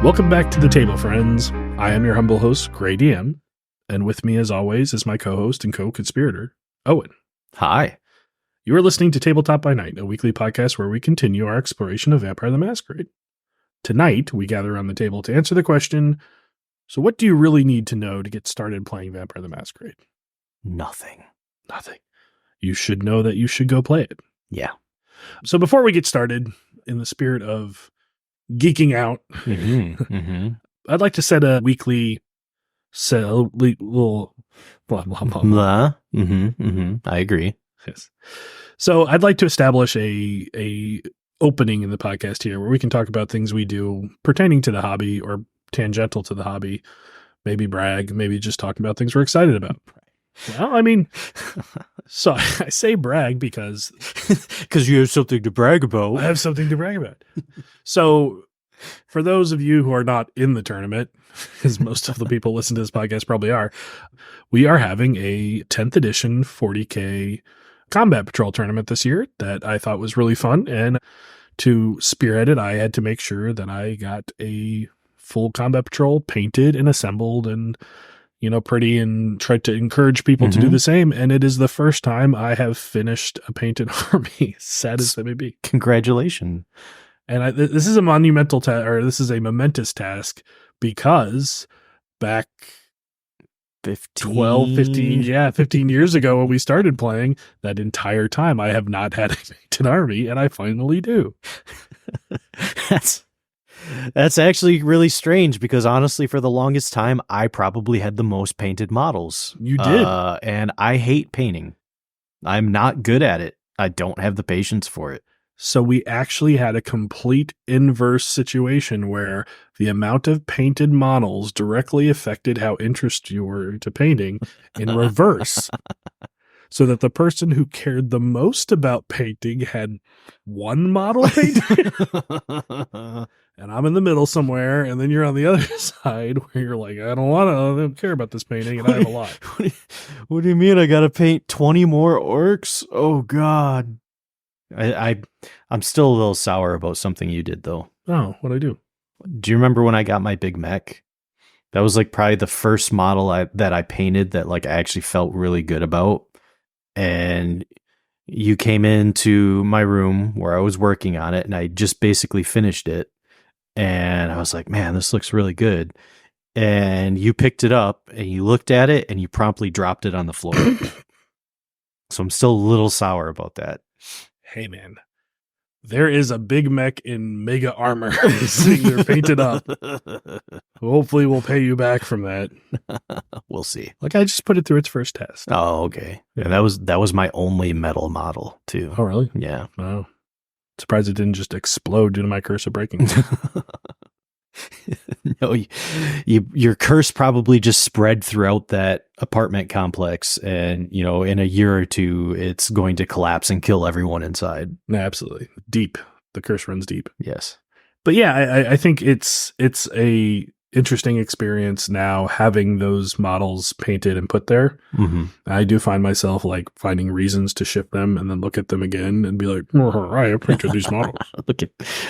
Welcome back to the table, friends. I am your humble host, GreyDM, and with me, as always, is my co-host and co-conspirator, Owen. Hi. You are listening to Tabletop by Night, a weekly podcast where we continue our exploration of Vampire the Masquerade. Tonight, we gather around the table to answer the question, so what do you really need to know to get started playing Vampire the Masquerade? Nothing. You should know that you should go play it. Yeah. So before we get started, in the spirit of geeking out, I'd like to set a weekly little blah, blah, blah. I agree. Yes. So I'd like to establish a opening in the podcast here where we can talk about things we do pertaining to the hobby or tangential to the hobby, maybe brag, maybe just talk about things we're excited about. Well, I mean, so I say brag because you have something to brag about. I have something to brag about. So for those of you who are not in the tournament, because most of the people listen to this podcast probably are, we are having a 10th edition 40K combat patrol tournament this year that I thought was really fun. And to spearhead it, I had to make sure that I got a full combat patrol painted and assembled and pretty, and tried to encourage people to do the same. And it is the first time I have finished a painted army, sad as that may be. Congratulations. And this is a monumental this is a momentous task because back 15 years ago when we started playing, that entire time I have not had a painted army, and I finally do. That's actually really strange because honestly, for the longest time, I probably had the most painted models. You did. And I hate painting. I'm not good at it. I don't have the patience for it. So we actually had a complete inverse situation where the amount of painted models directly affected how interested you were to painting in reverse. So that the person who cared the most about painting had one model painted. And I'm in the middle somewhere, and then you're on the other side where you're like, I don't care about this painting, and I have a lot. What do you mean I gotta paint 20 more orcs? Oh God. I'm still a little sour about something you did though. Oh, what'd I do? Do you remember when I got my big mech? That was like probably the first model that I painted that like I actually felt really good about. And you came into my room where I was working on it, and I just basically finished it. And I was like, man, this looks really good. And you picked it up and you looked at it and you promptly dropped it on the floor. So I'm still a little sour about that. Hey, man, there is a big mech in mega armor sitting there painted up. Hopefully we'll pay you back from that. We'll see. Like, I just put it through its first test. Oh, okay. Yeah, that was my only metal model too. Oh, really? Yeah. Oh. Surprised it didn't just explode due to my curse of breaking. No, your curse probably just spread throughout that apartment complex, and in a year or two, it's going to collapse and kill everyone inside. Absolutely, deep. The curse runs deep. Yes, but yeah, I think it's a interesting experience now having those models painted and put there. I do find myself like finding reasons to ship them and then look at them again and be like, I have painted these models.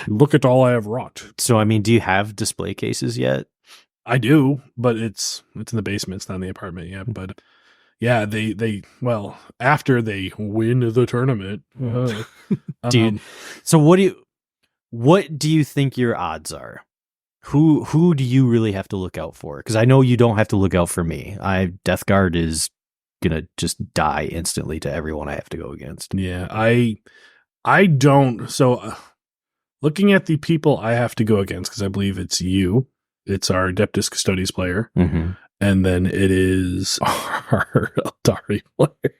Look at all I have wrought. So, I mean, do you have display cases yet? I do, but it's in the basement. It's not in the apartment yet. But yeah, they after they win the tournament. So what do you think your odds are? Who do you really have to look out for? Because I know you don't have to look out for me. Death Guard is gonna just die instantly to everyone I have to go against. Yeah, I don't. So looking at the people I have to go against, because I believe it's you. It's our Adeptus Custodes player, and then it is our Eldari player.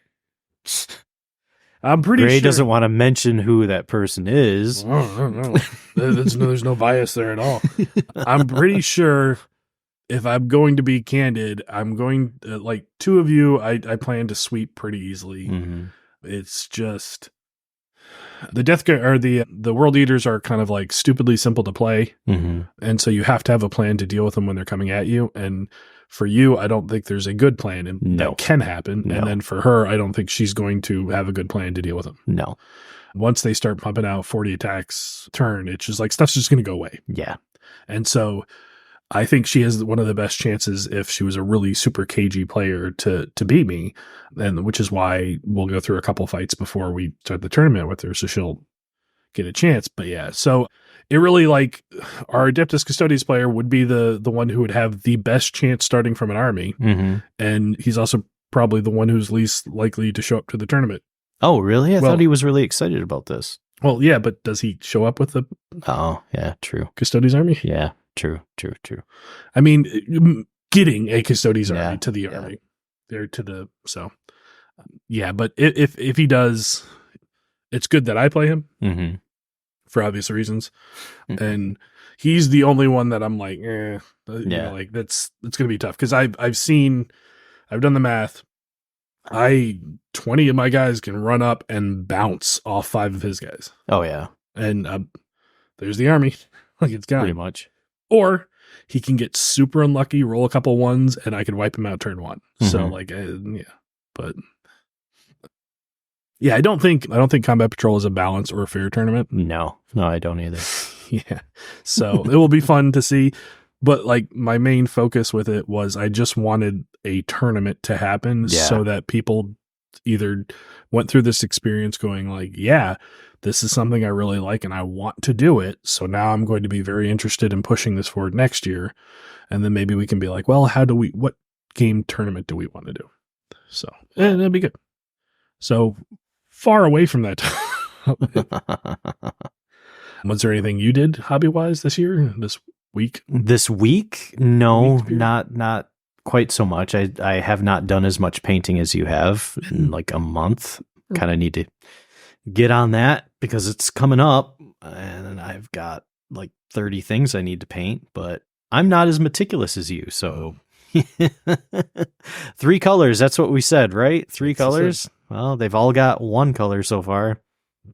I'm pretty Grey sure doesn't want to mention who that person is. No. There's no bias there at all. I'm pretty sure, if I'm going to be candid, I'm going like two of you. I plan to sweep pretty easily. It's just the Death Guard or the World Eaters are kind of like stupidly simple to play, and so you have to have a plan to deal with them when they're coming at you. And for you, I don't think there's a good plan, and that can happen. No. And then for her, I don't think she's going to have a good plan to deal with them. No. Once they start pumping out 40 attacks turn, it's just like stuff's just going to go away. Yeah. And so I think she has one of the best chances if she was a really super cagey player to beat me, and which is why we'll go through a couple fights before we start the tournament with her, so she'll get a chance. But yeah, so it really like our Adeptus Custodes player would be the one who would have the best chance starting from an army, and he's also probably the one who's least likely to show up to the tournament. Oh, really? I thought he was really excited about this. Well, yeah, but does he show up with the? Oh, yeah, true. Custodes army? Yeah, true. I mean, getting a Custodes army to the army, there to the yeah. But if he does, it's good that I play him for obvious reasons, and he's the only one that I'm like, you know, like it's gonna be tough because I've done the math. 20 of my guys can run up and bounce off 5 of his guys. Oh yeah. And there's the army. Like it's gone. Pretty much. Or he can get super unlucky, roll a couple ones, and I could wipe him out turn 1. So like, yeah. But yeah, I don't think Combat Patrol is a balanced or a fair tournament. No, I don't either. Yeah. So it will be fun to see. But like my main focus with it was I just wanted a tournament to happen so that people either went through this experience going like, yeah, this is something I really like and I want to do it. So now I'm going to be very interested in pushing this forward next year. And then maybe we can be like, well, what game tournament do we want to do? So that'd be good. So far away from that. Was there anything you did hobby wise this year, this week? This week? No, not quite so much. I have not done as much painting as you have in like a month. Kind of need to get on that because it's coming up and I've got like 30 things I need to paint, but I'm not as meticulous as you. So 3 colors. That's what we said, right? 3 colors. Well, they've all got 1 color so far.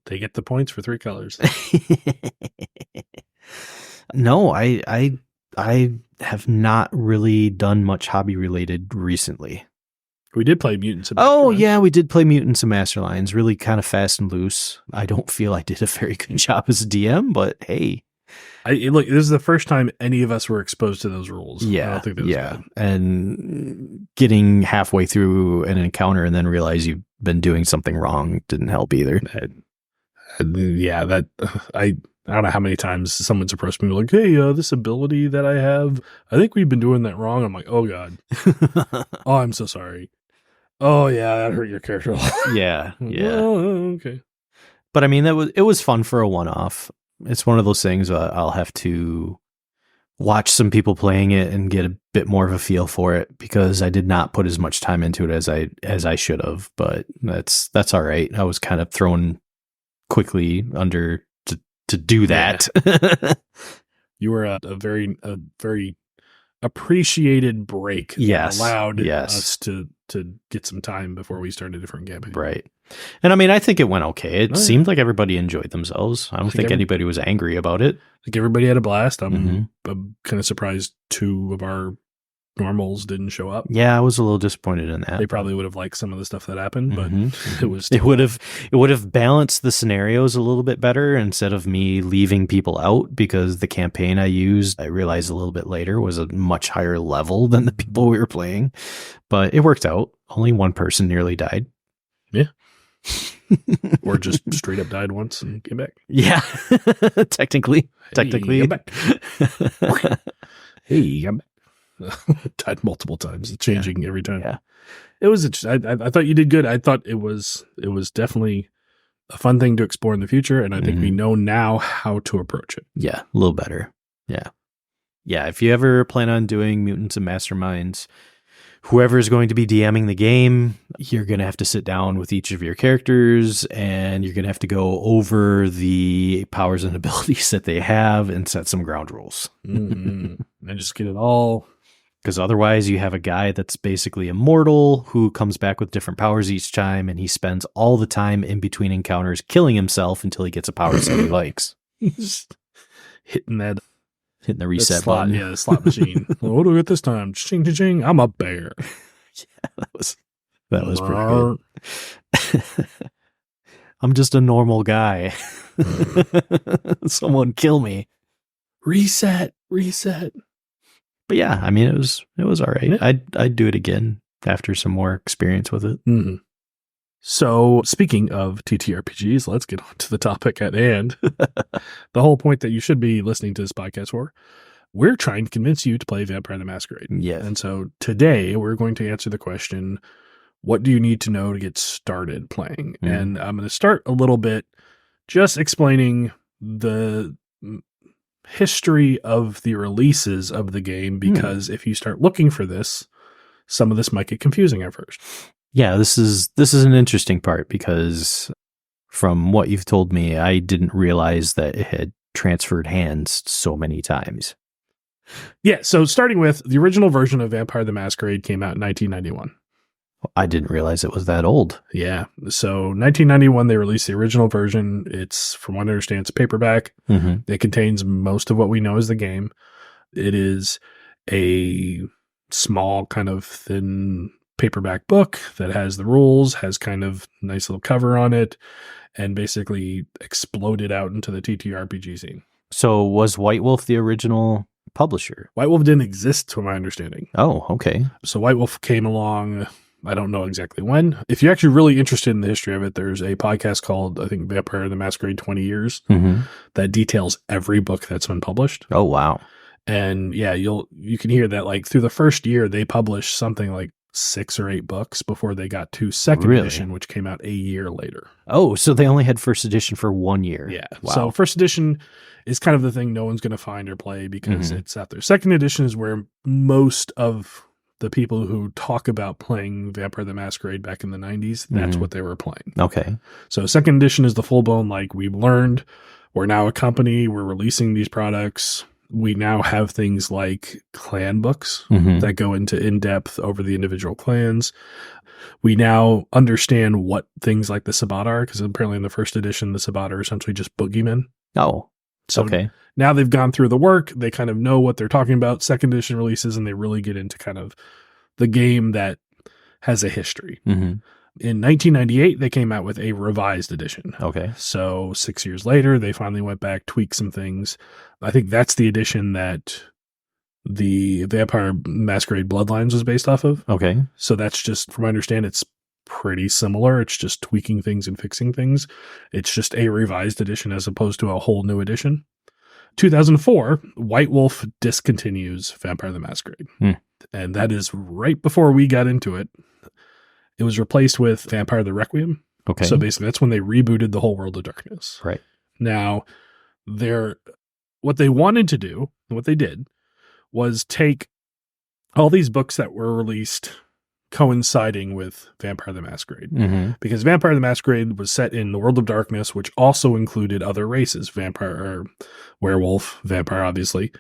They get the points for 3 colors. No, I have not really done much hobby related recently. We did play Mutants. Yeah, we did play Mutants and Masterlines, really kind of fast and loose. I don't feel I did a very good job as a DM, but hey. Look, this is the first time any of us were exposed to those rules. Yeah, I don't think that was bad. And getting halfway through an encounter and then realize you've been doing something wrong didn't help either. I don't know how many times someone's approached me like, hey, this ability that I have, I think we've been doing that wrong. I'm like, oh God. Oh, I'm so sorry. Oh yeah, that hurt your character a lot. Yeah. Well, okay. But I mean, it was fun for a one-off. It's one of those things I'll have to watch some people playing it and get a bit more of a feel for it because I did not put as much time into it as I should have. But that's all right. I was kind of thrown quickly under to do that. Yeah. You were a very appreciated break. Yes, allowed us to get some time before we started a different campaign. Right. And I mean, I think it went okay. It seemed like everybody enjoyed themselves. I don't think anybody was angry about it. I think everybody had a blast. I'm kind of surprised 2 of our normals didn't show up. Yeah, I was a little disappointed in that. They probably would have liked some of the stuff that happened, but it would have balanced the scenarios a little bit better instead of me leaving people out because the campaign I used, I realized a little bit later, was a much higher level than the people we were playing. But it worked out. Only 1 person nearly died. Yeah. Or just straight up died once and came back. Yeah. Technically. I'm back. Hey, I'm back. Died multiple times, changing every time. Yeah, it was. I thought you did good. I thought it was definitely a fun thing to explore in the future, and I think we know now how to approach it. Yeah, a little better. Yeah. If you ever plan on doing Mutants and Masterminds, whoever is going to be DMing the game, you're going to have to sit down with each of your characters, and you're going to have to go over the powers and abilities that they have and set some ground rules. And just get it all. Because otherwise you have a guy that's basically immortal who comes back with different powers each time, and he spends all the time in between encounters killing himself until he gets a power set he likes. Just hitting the reset slot, button. Yeah, the slot machine. Well, what do we get this time? Ching, ching, ching. I'm a bear. Yeah, that was pretty good. I'm just a normal guy. Someone kill me. Reset. Reset. But yeah, I mean, it was all right. Yeah. I'd do it again after some more experience with it. Mm-hmm. So, speaking of TTRPGs, let's get on to the topic at hand. The whole point that you should be listening to this podcast for. We're trying to convince you to play Vampire the Masquerade. Yes. And so today we're going to answer the question, what do you need to know to get started playing? And I'm going to start a little bit just explaining the history of the releases of the game, because if you start looking for this, some of this might get confusing at first. Yeah, this is an interesting part, because from what you've told me, I didn't realize that it had transferred hands so many times. Yeah, so starting with the original version of Vampire the Masquerade came out in 1991. I didn't realize it was that old. Yeah, so 1991 they released the original version. It's, from what I understand, it's paperback. It contains most of what we know as the game. It is a small, kind of thin paperback book that has the rules, has kind of nice little cover on it, and basically exploded out into the TTRPG scene. So was White Wolf the original publisher? White Wolf didn't exist, to my understanding. Oh, okay. So White Wolf came along, I don't know exactly when. If you're actually really interested in the history of it, there's a podcast called, I think, Vampire the Masquerade 20 Years that details every book that's been published. Oh, wow. And yeah, you can hear that, like, through the first year, they published something like 6 or 8 books before they got to second edition, which came out a year later. Oh, so they only had first edition for 1 year. Yeah. Wow. So first edition is kind of the thing no one's going to find or play because it's out there. Second edition is where most of the people who talk about playing Vampire the Masquerade back in the 90s, that's what they were playing. Okay. So second edition is the full-blown, like, we've learned, we're now a company, we're releasing these products. We now have things like clan books that go into in-depth over the individual clans. We now understand what things like the Sabbat are, because apparently in the first edition, the Sabbat are essentially just boogeymen. Oh, so okay. Now they've gone through the work. They kind of know what they're talking about. Second edition releases, and they really get into kind of the game that has a history. In 1998, they came out with a revised edition. Okay. So 6 years later, they finally went back, tweaked some things. I think that's the edition that the Vampire Masquerade Bloodlines was based off of. Okay. So that's just, from what I understand, it's pretty similar. It's just tweaking things and fixing things. It's just a revised edition as opposed to a whole new edition. 2004, White Wolf discontinues Vampire the Masquerade. And that is right before we got into it. It was replaced with Vampire the Requiem. Okay. So basically, that's when they rebooted the whole World of Darkness. Right. Now, what they wanted to do, and what they did, was take all these books that were released coinciding with Vampire the Masquerade. Because Vampire the Masquerade was set in the World of Darkness, which also included other races. Vampire, or werewolf, vampire, obviously.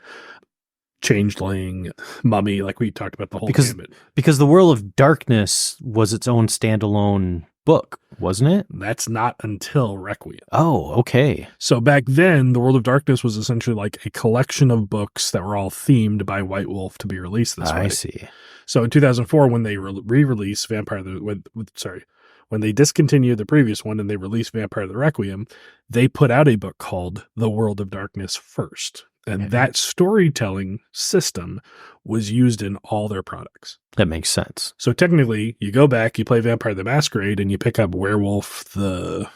Changeling, mummy, like we talked about the whole gambit. Because the World of Darkness was its own standalone book, wasn't it? That's not until Requiem. Oh, okay. So back then, the World of Darkness was essentially like a collection of books that were all themed by White Wolf to be released this way. I see. So in 2004, when they re-released when they discontinued the previous one and they released Vampire the Requiem, they put out a book called The World of Darkness first. And that storytelling system was used in all their products. That makes sense. So technically, you go back, you play Vampire the Masquerade, and you pick up Werewolf I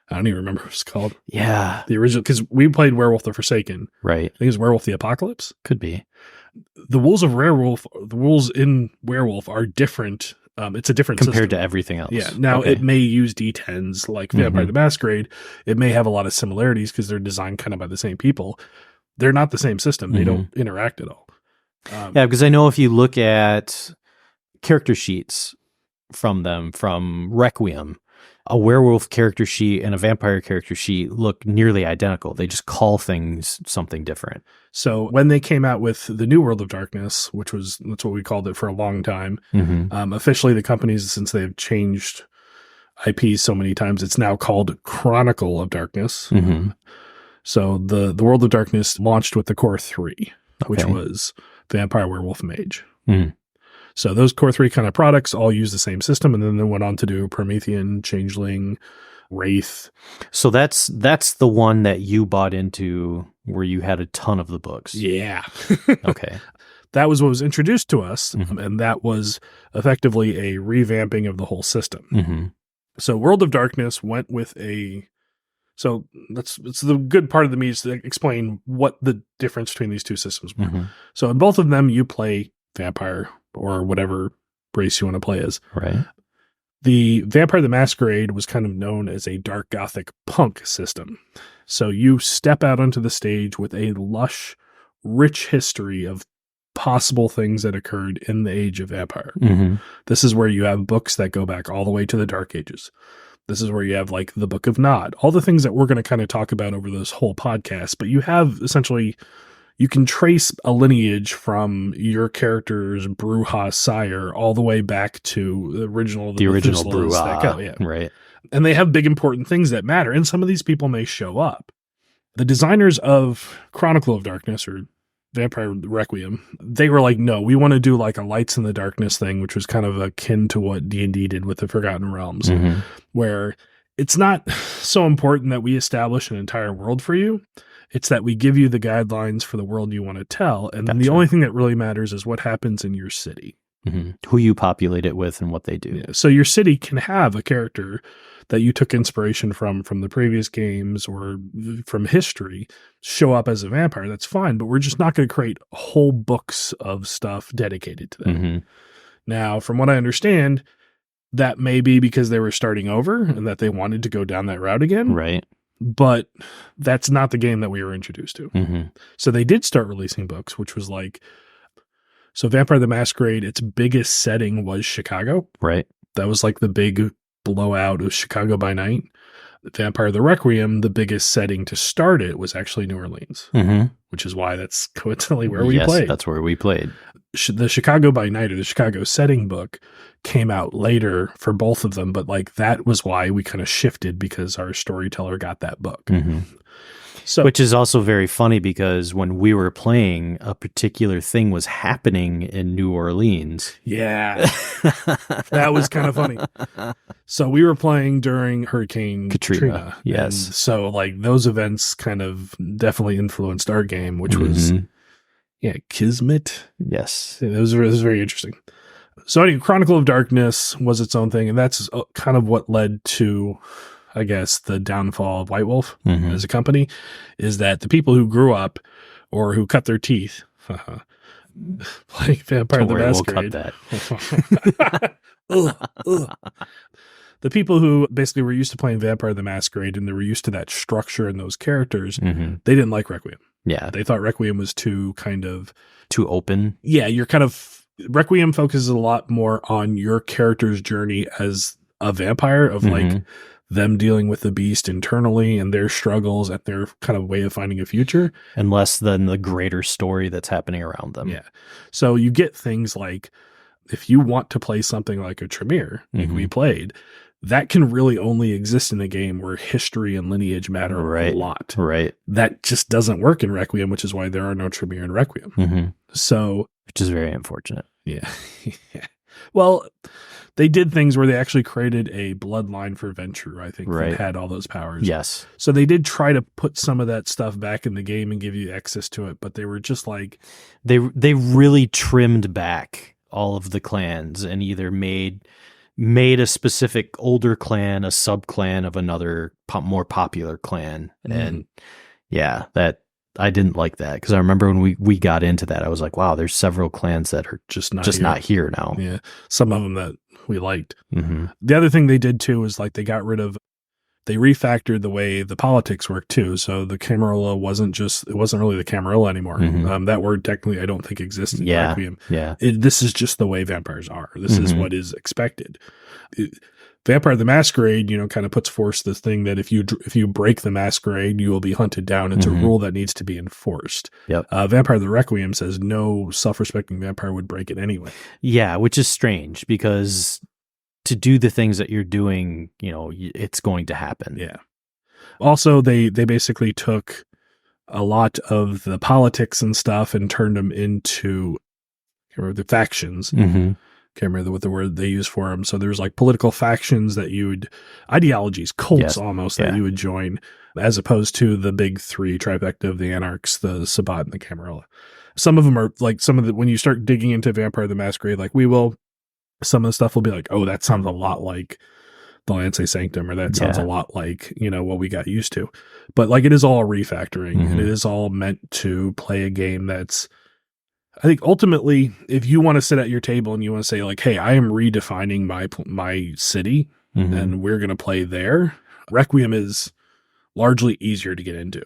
don't even remember what it's called. Yeah. The original, because we played Werewolf the Forsaken. Right. I think it's Werewolf the Apocalypse. Could be. The rules in Werewolf are different. It's a different compared system to everything else. Yeah. Now, it may use D10s like Vampire the Masquerade. It may have a lot of similarities because they're designed kind of by the same people. They're not the same system. They don't interact at all. Yeah, because I know if you look at character sheets from Requiem, a werewolf character sheet and a vampire character sheet look nearly identical. They just call things something different. So when they came out with the new World of Darkness, that's what we called it for a long time. Officially, the companies, since they've changed IPs so many times, it's now called Chronicle of Darkness. So the World of Darkness launched with the core 3, which was Vampire, Werewolf, Mage. So those core 3 kind of products all use the same system, and then they went on to do Promethean, Changeling, Wraith. So that's the one that you bought into where you had a ton of the books. Yeah. Okay. That was what was introduced to us, Mhm. and that was effectively a revamping of the whole system. Mm-hmm. So World of Darkness went with so it's the good part of the meet is to explain what the difference between these two systems were. Mm-hmm. So in both of them, you play vampire or whatever race you want to play as. Right. The Vampire the Masquerade was kind of known as a dark gothic punk system. So you step out onto the stage with a lush, rich history of possible things that occurred in the age of vampire. Mm-hmm. This is where you have books that go back all the way to the Dark Ages. This is where you have like the Book of Nod, all the things that we're going to kind of talk about over this whole podcast. But you have essentially, you can trace a lineage from your character's Bruja sire all the way back to the original Bruja. that go, yeah. Right. And they have big important things that matter. And some of these people may show up. The designers of Chronicle of Darkness or Vampire Requiem, they were like, no, we want to do like a Lights in the Darkness thing, which was kind of akin to what D&D did with the Forgotten Realms, Mm-hmm. where it's not so important that we establish an entire world for you. It's that we give you the guidelines for the world you want to tell. And then the only thing that really matters is what happens in your city. Mm-hmm. Who you populate it with and what they do. Yeah. So your city can have a character that you took inspiration from the previous games or from history show up as a vampire. That's fine, but we're just not going to create whole books of stuff dedicated to them. Mm-hmm. Now, from what I understand, that may be because they were starting over and that they wanted to go down that route again. Right. But that's not the game that we were introduced to. Mm-hmm. So they did start releasing books, which was like, so Vampire the Masquerade, its biggest setting was Chicago. Right. That was like the big blowout of Chicago by Night. Vampire the Requiem, the biggest setting to start it was actually New Orleans, Mm-hmm. which is why that's coincidentally where we played. That's where we played. The Chicago by Night or the Chicago setting book came out later for both of them, but like that was why we kind of shifted because our storyteller got that book. Mm-hmm. So, which is also very funny because when we were playing, a particular thing was happening in New Orleans. Yeah, that was kind of funny. So we were playing during Hurricane Katrina. Yes. And so like those events kind of definitely influenced our game, which was, Kismet. Yes. It was very interesting. So anyway, Chronicle of Darkness was its own thing. And that's kind of what led to, I guess, the downfall of White Wolf as a company, is that the people who grew up or who cut their teeth playing Vampire the Masquerade. We'll cut that. The people who basically were used to playing Vampire the Masquerade and they were used to that structure and those characters, they didn't like Requiem. Yeah. They thought Requiem was too open. Yeah, you're kind of, Requiem focuses a lot more on your character's journey as a vampire of like them dealing with the beast internally and their struggles and their kind of way of finding a future. And less than the greater story that's happening around them. Yeah. So you get things like, if you want to play something like a Tremere, like we played, that can really only exist in a game where history and lineage matter a lot. Right. That just doesn't work in Requiem, which is why there are no Tremere in Requiem. So, which is very unfortunate. Yeah. Well, they did things where they actually created a bloodline for Ventrue, I think, that had all those powers. Yes. So they did try to put some of that stuff back in the game and give you access to it, but they were just like... They really trimmed back all of the clans and either made a specific older clan a sub-clan of another more popular clan. And yeah, that I didn't like that because I remember when we got into that, I was like, wow, there's several clans that are just not here now. Yeah. Some of them that we liked. The other thing they did too is like they refactored the way the politics worked too. So the Camarilla it wasn't really the Camarilla anymore. That word technically I don't think exists in Requiem. Yeah. This is just the way vampires are. This is what is expected. Vampire the Masquerade, kind of puts forth this thing that if you break the masquerade, you will be hunted down. It's a rule that needs to be enforced. Yep. Vampire the Requiem says no self-respecting vampire would break it anyway. Yeah, which is strange because to do the things that you're doing, it's going to happen. Yeah. Also, they basically took a lot of the politics and stuff and turned them into the factions. Can't remember what the word they use for them. So there's like political factions that ideologies, cults almost that you would join. as opposed to the big three trifecta of the Anarchs, the Sabbat, and the Camarilla. Some of them are like when you start digging into Vampire the Masquerade, like we will, some of the stuff will be like, oh, that sounds a lot like the Lance Sanctum, or that sounds a lot like, what we got used to. But like it is all refactoring, and it is all meant to play a game that's, I think ultimately, if you want to sit at your table and you want to say like, hey, I am redefining my city and we're going to play there, Requiem is largely easier to get into.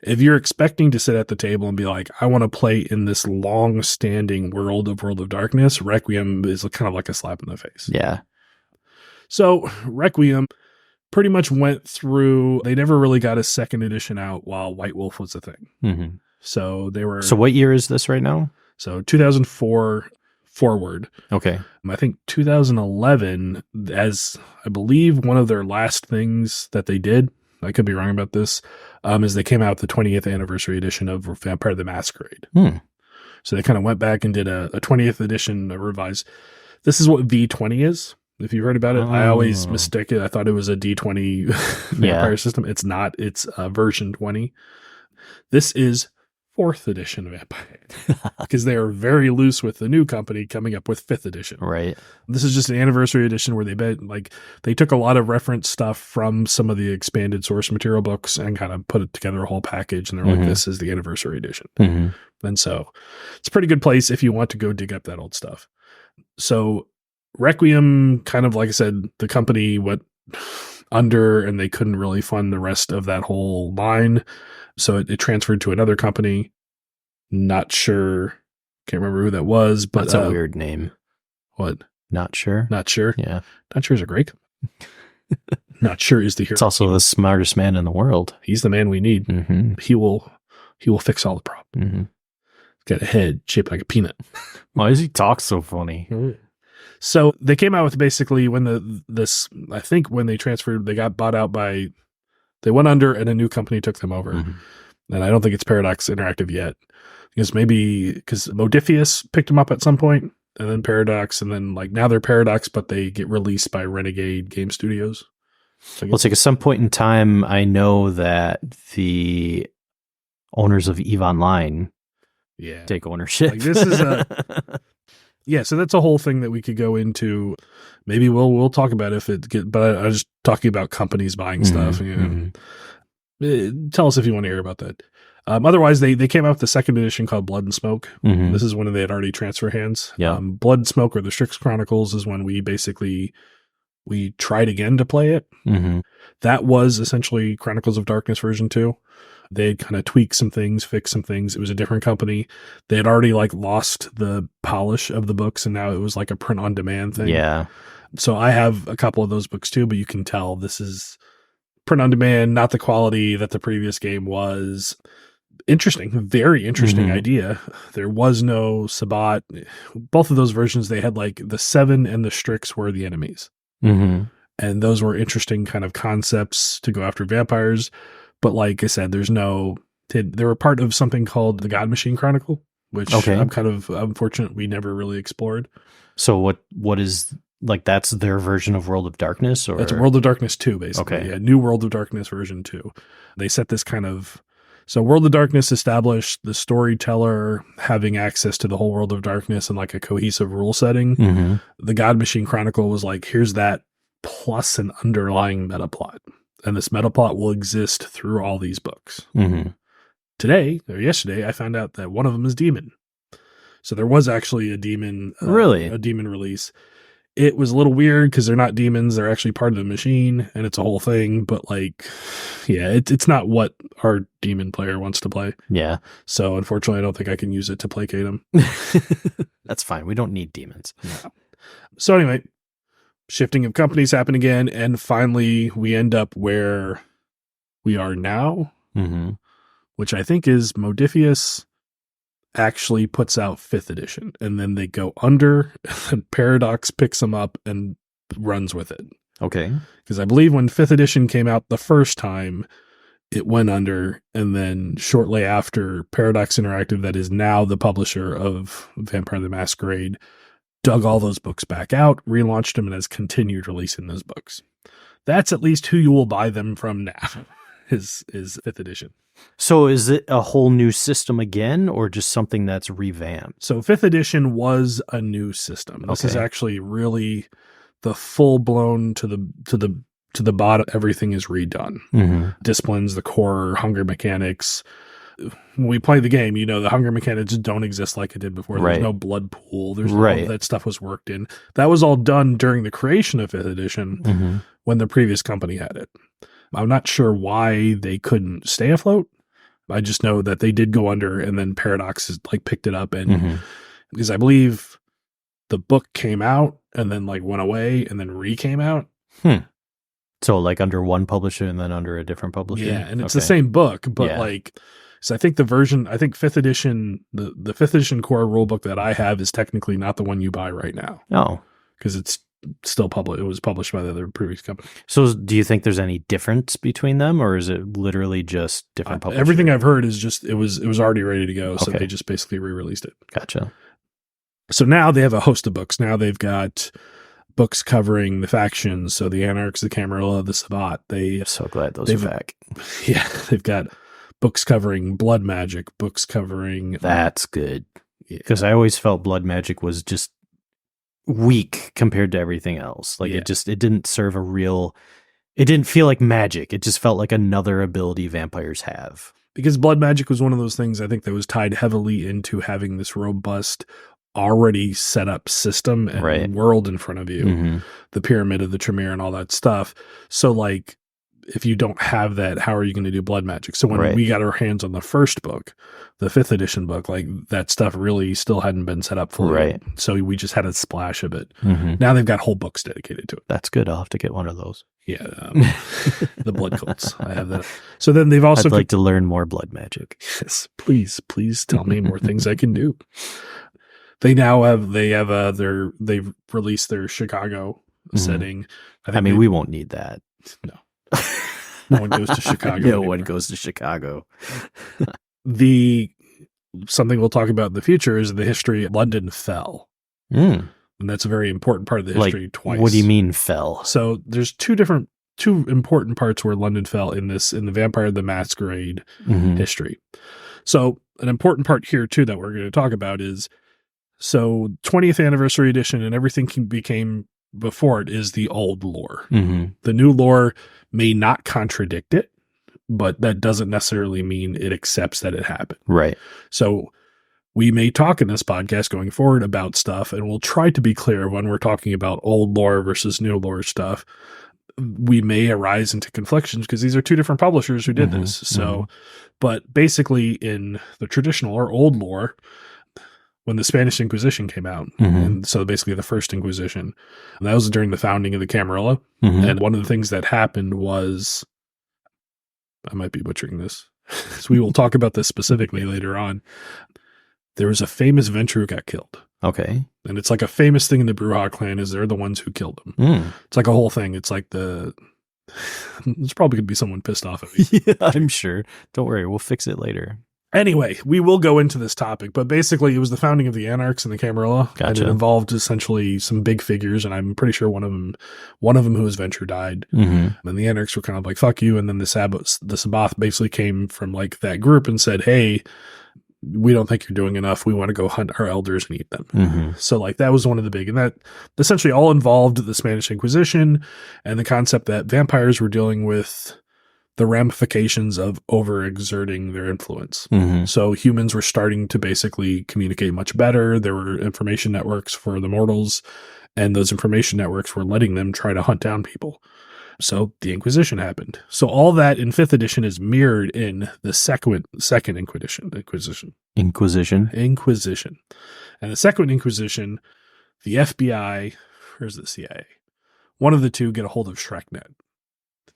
If you're expecting to sit at the table and be like, I want to play in this long-standing World of Darkness, Requiem is kind of like a slap in the face. Yeah. So Requiem pretty much went through, they never really got a second edition out while White Wolf was a thing. So they were... So what year is this right now? So 2004 forward. Okay. I think 2011, as I believe one of their last things that they did, I could be wrong about this, is they came out with the 20th anniversary edition of Vampire the Masquerade. So they kind of went back and did a 20th edition, a revised. This is what V20 is. If you've heard about it, I always mistake it. I thought it was a D20 Vampire system. It's not. It's version 20. This is 4th edition Vampire because they are very loose with the new company coming up with 5th edition. Right. This is just an anniversary edition where they took a lot of reference stuff from some of the expanded source material books and kind of put it together a whole package. And they're like, this is the anniversary edition. And so it's a pretty good place if you want to go dig up that old stuff. So Requiem, kind of like I said, the company went under and they couldn't really fund the rest of that whole line. So it transferred to another company. Not sure. Can't remember who that was, but that's a weird name. What? Not sure. Not sure. Yeah. Not sure is a great company. Not sure is the hero. It's also the smartest man in the world. He's the man we need. He will fix all the problems. Got a head shaped like a peanut. Why does he talk so funny? So they came out with basically when I think when they transferred, they got bought out by, they went under and a new company took them over. And I don't think it's Paradox Interactive yet. Because Modiphius picked them up at some point, and then Paradox, and then now they're Paradox, but they get released by Renegade Game Studios. So Well, it's like at some point in time, I know that the owners of EVE Online take ownership. This is so that's a whole thing that we could go into. Maybe we'll talk about but I was just talking about companies buying stuff. Tell us if you want to hear about that. Otherwise, they came out with the 2nd edition called Blood and Smoke. This is when they had already transfer hands. Blood and Smoke, or the Strix Chronicles, is when we tried again to play it. That was essentially Chronicles of Darkness version 2. They had kind of tweaked some things, fixed some things. It was a different company. They had already lost the polish of the books, and now it was like a print on demand thing. Yeah. So I have a couple of those books too, but you can tell this is print on demand, not the quality that the previous game was. Interesting, very interesting idea. There was no Sabbat. Both of those versions, they had the 7 and the Strix were the enemies. And those were interesting kind of concepts to go after vampires. But like I said, they were part of something called the God Machine Chronicle, which I'm kind of unfortunate we never really explored. So what is, that's their version of World of Darkness? Or That's World of Darkness 2, basically. Okay. Yeah, New World of Darkness version 2. They set this kind of... So World of Darkness established the storyteller having access to the whole World of Darkness and a cohesive rule setting. The God Machine Chronicle was here's that plus an underlying meta plot. And this meta plot will exist through all these books. Today, or yesterday, I found out that one of them is Demon. So there was actually a Demon. A Demon release. It was a little weird because they're not demons. They're actually part of the machine, and it's a whole thing. But it's not what our demon player wants to play. Yeah. So unfortunately, I don't think I can use it to placate him. That's fine. We don't need demons. No. So anyway, shifting of companies happen again, and finally we end up where we are now, which I think is Modiphius actually puts out 5th edition, and then they go under, and Paradox picks them up and runs with it. Okay. Because I believe when 5th edition came out the first time, it went under, and then shortly after, Paradox Interactive, that is now the publisher of Vampire the Masquerade, dug all those books back out, relaunched them, and has continued releasing those books. That's at least who you will buy them from now. is 5th edition. So is it a whole new system again, or just something that's revamped? So 5th edition was a new system. This is Okay. actually really the full blown to the bottom. Everything is redone. Mm-hmm. Disciplines, the core hunger mechanics. When we play the game, the hunger mechanics don't exist like it did before. There's Right. no blood pool. There's all Right. of that stuff was worked in. That was all done during the creation of 5th edition Mm-hmm. when the previous company had it. I'm not sure why they couldn't stay afloat. I just know that they did go under, and then Paradox has picked it up, and Mm-hmm. because I believe the book came out and then went away and then came out. So under one publisher and then under a different publisher? Yeah, and it's the same book, but Yeah. so I think the version, 5th edition, the 5th edition core rulebook that I have is technically not the one you buy right now Oh. because it's still published. It was published by the other previous company. So do you think there's any difference between them, or is it literally just different publishers? Everything I've heard is just it was already ready to go, so Okay. they just basically re-released it. Gotcha. So now they have a host of books. Now they've got books covering the factions, so the Anarchs, the Camarilla, the Sabbat. I'm so glad those are back. Yeah, they've got books covering blood magic, books covering That's good. Because I always felt blood magic was just weak compared to everything else. Yeah. It didn't serve it didn't feel like magic. It just felt like another ability vampires have. because blood magic was one of those things I think that was tied heavily into having this robust, already set up system and Right. world in front of you, Mm-hmm. the pyramid of the Tremere and all that stuff. So if you don't have that, how are you going to do blood magic? So when Right. we got our hands on the first book, the 5th edition book, that stuff really still hadn't been set up fully. Right. So we just had a splash of it. Mm-hmm. Now they've got whole books dedicated to it. That's good. I'll have to get one of those. Yeah. The blood cults. I have that. So then they've also I'd like to learn more blood magic. yes, please tell me more things I can do. They now have they've released their Chicago Mhm. setting. We won't need that. No one goes to Chicago. No anymore. one goes to Chicago. Something we'll talk about in the future is the history. London fell, and that's a very important part of the history. Twice. What do you mean fell? So there's two important parts where London fell in the Vampire the Masquerade Mhm. history. So an important part here too that we're going to talk about is 20th anniversary edition and everything became before it is the old lore. Mhm. The new lore may not contradict it, but that doesn't necessarily mean it accepts that it happened. Right. So we may talk in this podcast going forward about stuff, and we'll try to be clear when we're talking about old lore versus new lore stuff. We may arise into conflictions because these are two different publishers who did Mhm, this. So, but basically in the traditional or old lore, when the Spanish Inquisition came out, Mhm. and so basically the first Inquisition, that was during the founding of the Camarilla. Mhm. And one of the things that happened was, I might be butchering this, so we will talk about this specifically later on. There was a famous venture who got killed. Okay. And it's a famous thing in the Bruja clan is they're the ones who killed him. Mm. It's a whole thing. It's there's probably going to be someone pissed off at me. Yeah, I'm sure. Don't worry. We'll fix it later. Anyway, we will go into this topic, but basically it was the founding of the Anarchs and the Camarilla. And Gotcha. it involved essentially some big figures, and I'm pretty sure one of them whose venture died. Mm-hmm. And the Anarchs were kind of fuck you. And then the Sabbath basically came from that group and said, hey, we don't think you're doing enough. We want to go hunt our elders and eat them. Mm-hmm. So that was one of the big, and that essentially all involved the Spanish Inquisition and the concept that vampires were dealing with the ramifications of overexerting their influence. Mm-hmm. So humans were starting to basically communicate much better. There were information networks for the mortals, and those information networks were letting them try to hunt down people. So the Inquisition happened. So all that in 5th edition is mirrored in the second Inquisition. Inquisition. And the second Inquisition, the FBI, or is it the CIA? One of the two get a hold of ShrekNet.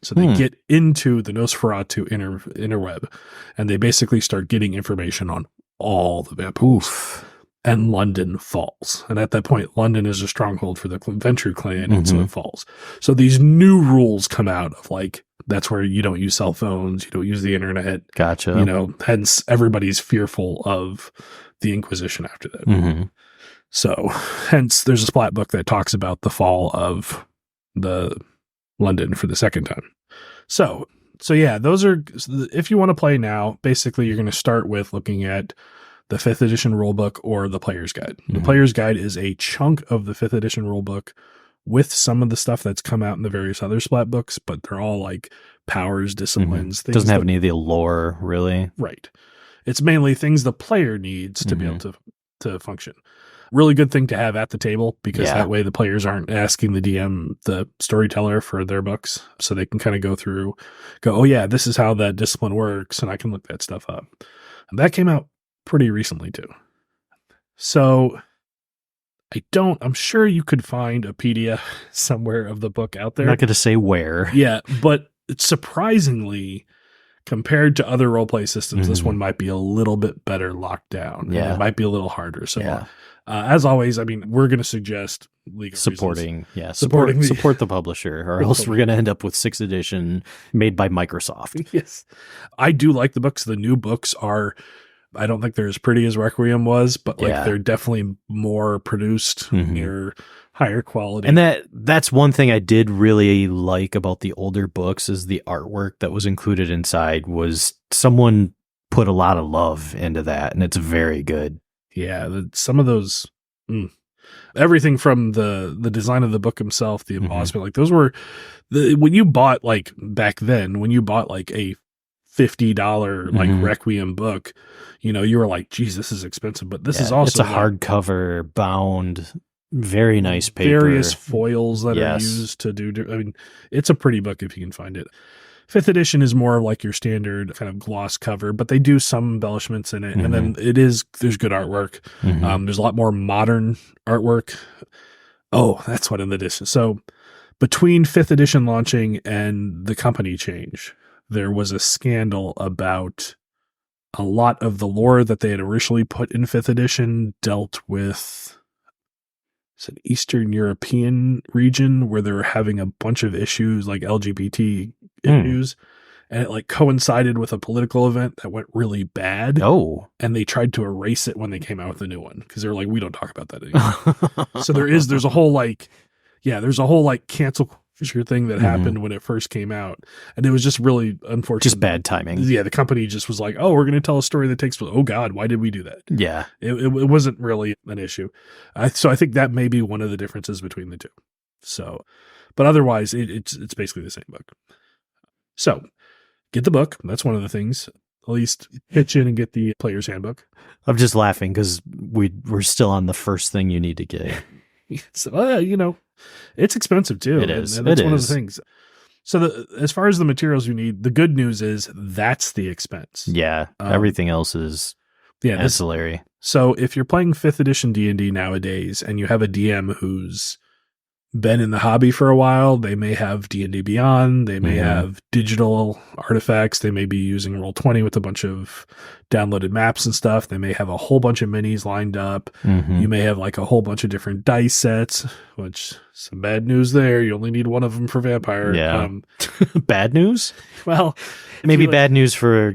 So they get into the Nosferatu interweb, and they basically start getting information on all the vampires. And London falls. And at that point, London is a stronghold for the Venture clan, and so it falls. So these new rules come out of that's where you don't use cell phones, you don't use the internet. Gotcha. Hence everybody's fearful of the Inquisition after that. Mm-hmm. So hence there's a splat book that talks about the fall of the London for the second time. So So yeah, those are, if you want to play now, basically you're going to start with looking at the 5th edition rulebook or the player's guide. The player's guide is a chunk of the 5th edition rulebook with some of the stuff that's come out in the various other splat books, but they're all like powers, disciplines. Things Doesn't have any of the lore, really. Right. It's mainly things the player needs to be able to function. Really good thing to have at the table, because that way the players aren't asking the DM, the storyteller, for their books. So they can kind of go, oh yeah, this is how that discipline works, and I can look that stuff up. And that came out pretty recently too. So I'm sure you could find a PDF somewhere of the book out there. I'm not going to say where. Yeah, but surprisingly, compared to other roleplay systems, this one might be a little bit better locked down. Yeah. It might be a little harder. So as always, I mean, we're going to suggest legal supporting, reasons. support the publisher, or else we're going to end up with 6th edition made by Microsoft. Yes. I do like the books. The new books are, I don't think they're as pretty as Requiem was, but like they're definitely more produced. They're higher quality. And that's one thing I did really like about the older books, is the artwork that was included inside was, someone put a lot of love into that, and it's very good. Yeah, some of those, everything from the design of the book himself, the embossment, like those were, when you bought, like back then, when you bought like a $50 like Requiem book, you know, you were like, geez, this is expensive, but this is also, it's a hardcover bound, very nice paper. Various foils that are used to do, I mean, it's a pretty book if you can find it. 5th edition is more like your standard kind of gloss cover, but they do some embellishments in it. And then there's good artwork. There's a lot more modern artwork. Oh, that's what in the edition. So between 5th edition launching and the company change, there was a scandal about a lot of the lore that they had originally put in 5th edition dealt with an Eastern European region where they were having a bunch of issues, like LGBT issues, and it like coincided with a political event that went really bad. Oh. And they tried to erase it when they came out with the new one, because they were like, we don't talk about that anymore. So there's a whole cancel culture thing that happened when it first came out, and it was just really unfortunate. Just bad timing. Yeah, the company just was like, oh, we're going to tell a story that takes place. Oh God, why did we do that? Yeah. It wasn't really an issue. So I think that may be one of the differences between the two. So, but otherwise it's basically the same book. So get the book. That's one of the things. At least pitch in and get the player's handbook. I'm just laughing because we're still on the first thing you need to get. So, you know, it's expensive too. It is. And that's one of the things. So as far as the materials you need, the good news is that's the expense. Yeah. Everything else is ancillary. So if you're playing 5th edition D&D nowadays and you have a DM who's been in the hobby for a while, they may have D&D Beyond, they may have digital artifacts, they may be using Roll20 with a bunch of downloaded maps and stuff, they may have a whole bunch of minis lined up, you may have like a whole bunch of different dice sets, which, some bad news there, you only need one of them for Vampire. Yeah. Bad news? Well, maybe bad news for,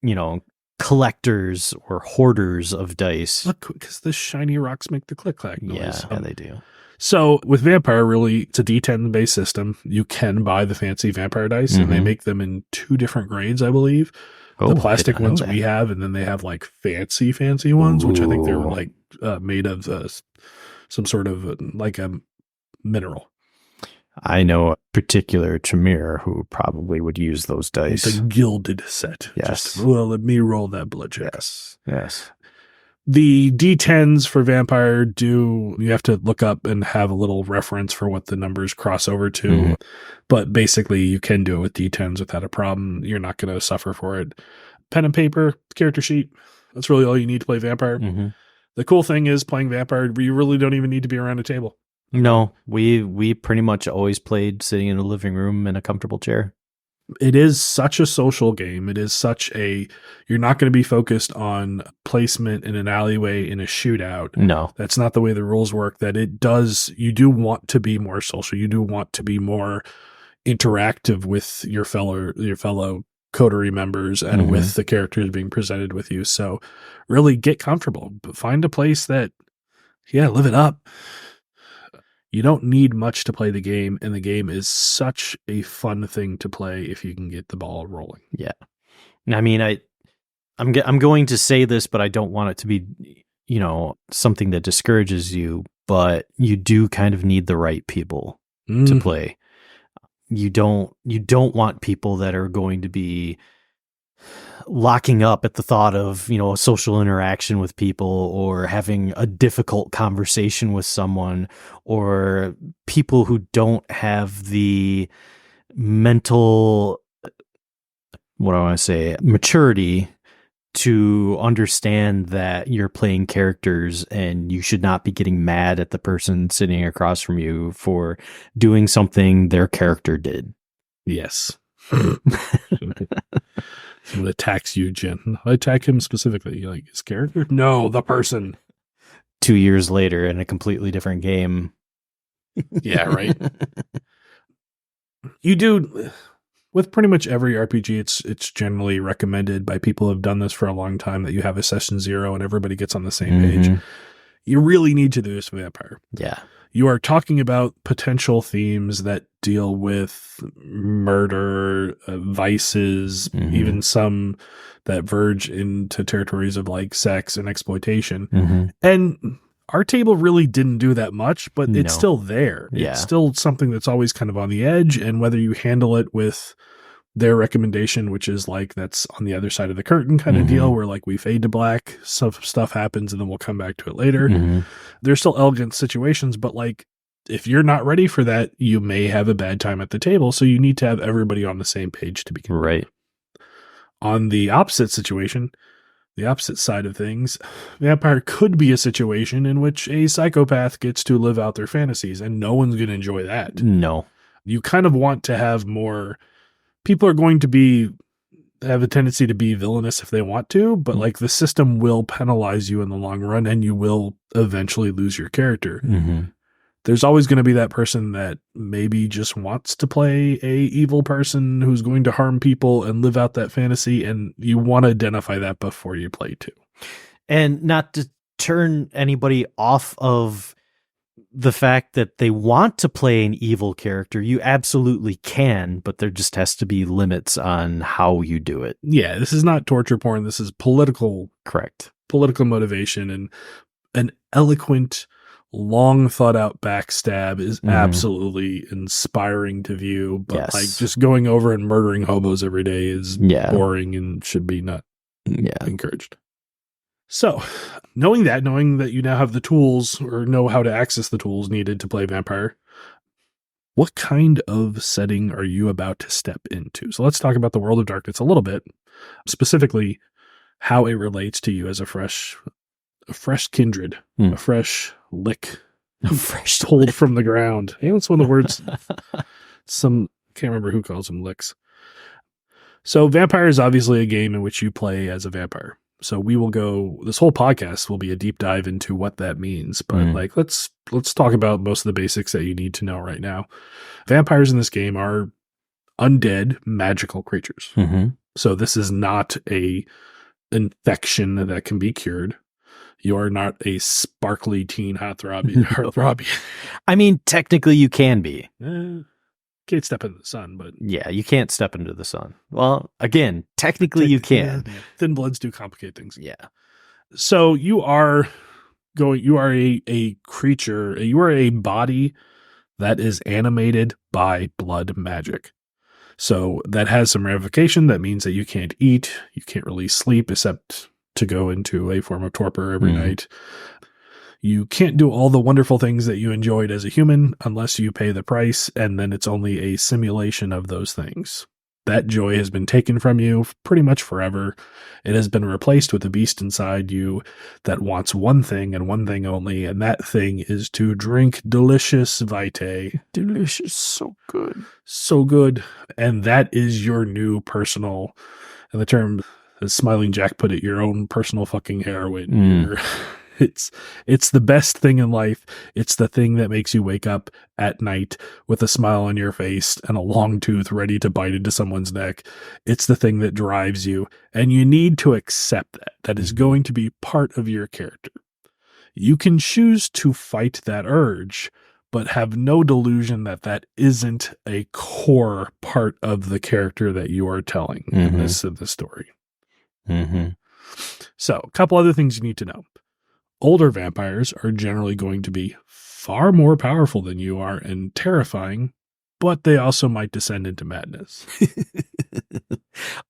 you know, collectors or hoarders of dice. Look, because the shiny rocks make the click-clack noise. Yeah, they do. So with Vampire, really, it's a D10 based system. You can buy the fancy Vampire dice, and they make them in 2 different grades, I believe. The plastic ones we have, and then they have like fancy ones, which I think they're like made of some sort of like a mineral. I know a particular Tremere who probably would use those dice. It's a gilded set. Yes. Let me roll that blood check. Yes. The D10s for Vampire you have to look up and have a little reference for what the numbers cross over to. But basically, you can do it with D10s without a problem. You're not going to suffer for it. Pen and paper, character sheet. That's really all you need to play Vampire. The cool thing is, playing Vampire, you really don't even need to be around a table. No, we pretty much always played sitting in a living room in a comfortable chair. It is such a social game. It is you're not going to be focused on placement in an alleyway in a shootout. No. That's not the way the rules work. You do want to be more social. You do want to be more interactive with your fellow coterie members and with the characters being presented with you. So really get comfortable, but find a place that, live it up. You don't need much to play the game, and the game is such a fun thing to play if you can get the ball rolling. Yeah. I mean, I'm going to say this, but I don't want it to be, something that discourages you, but you do kind of need the right people to play. You don't want people that are going to be locking up at the thought of, a social interaction with people, or having a difficult conversation with someone, or people who don't have the mental, what do I want to say, maturity to understand that you're playing characters and you should not be getting mad at the person sitting across from you for doing something their character did. Yes. Someone attacks you, Jen. I attack him specifically. Like, his character? No, the person. 2 years later in a completely different game. Yeah, right. You do, with pretty much every RPG, it's generally recommended by people who have done this for a long time that you have a session 0 and everybody gets on the same page. You really need to do this with Vampire. Yeah. You are talking about potential themes that deal with murder, vices, even some that verge into territories of like sex and exploitation. And our table really didn't do that much, but it's still there. Yeah. It's still something that's always kind of on the edge. And whether you handle it with their recommendation, which is like that's on the other side of the curtain kind of deal, where like we fade to black, some stuff happens and then we'll come back to it later. There's still elegant situations, but like if you're not ready for that, you may have a bad time at the table. So you need to have everybody on the same page to begin. Right. On the opposite situation, the opposite side of things, Vampire could be a situation in which a psychopath gets to live out their fantasies, and no one's going to enjoy that. No. You kind of want to have more. People are going to have a tendency to be villainous if they want to, but like the system will penalize you in the long run, and you will eventually lose your character. There's always going to be that person that maybe just wants to play a evil person who's going to harm people and live out that fantasy, and you want to identify that before you play too. And not to turn anybody off of the fact that they want to play an evil character, you absolutely can, but there just has to be limits on how you do it. Yeah, this is not torture porn. This is political. Correct. Political motivation, and an eloquent, long thought out backstab is absolutely inspiring to view. But like just going over and murdering hobos every day is boring and should be not encouraged. So, knowing that you now have the tools or know how to access the tools needed to play Vampire, what kind of setting are you about to step into? So let's talk about the World of Darkness a little bit, specifically how it relates to you as a fresh kindred, a fresh lick, a fresh pulled from the ground. Hey, what's one of the words? Can't remember who calls them licks. So Vampire is obviously a game in which you play as a vampire. So this whole podcast will be a deep dive into what that means. But like, let's talk about most of the basics that you need to know right now. Vampires in this game are undead magical creatures. So this is not a infection that can be cured. You are not a sparkly teen heartthrob. I mean, technically you can be. Can't step into the sun, but yeah, you can't step into the sun. Well, again, technically you can. Yeah. Thin bloods do complicate things. Yeah. So you are a creature, you are a body that is animated by blood magic. So that has some ramification. That means that you can't eat, you can't really sleep except to go into a form of torpor every night. You can't do all the wonderful things that you enjoyed as a human unless you pay the price, and then it's only a simulation of those things. That joy has been taken from you pretty much forever. It has been replaced with a beast inside you that wants one thing and one thing only, and that thing is to drink delicious vitae. Delicious, so good. So good. And that is your new personal, and the term, as Smiling Jack put it, your own personal fucking heroin. It's the best thing in life. It's the thing that makes you wake up at night with a smile on your face and a long tooth ready to bite into someone's neck. It's the thing that drives you, and you need to accept that. That is going to be part of your character. You can choose to fight that urge, but have no delusion that that isn't a core part of the character that you are telling in this story. So, a couple other things you need to know. Older vampires are generally going to be far more powerful than you are and terrifying, but they also might descend into madness.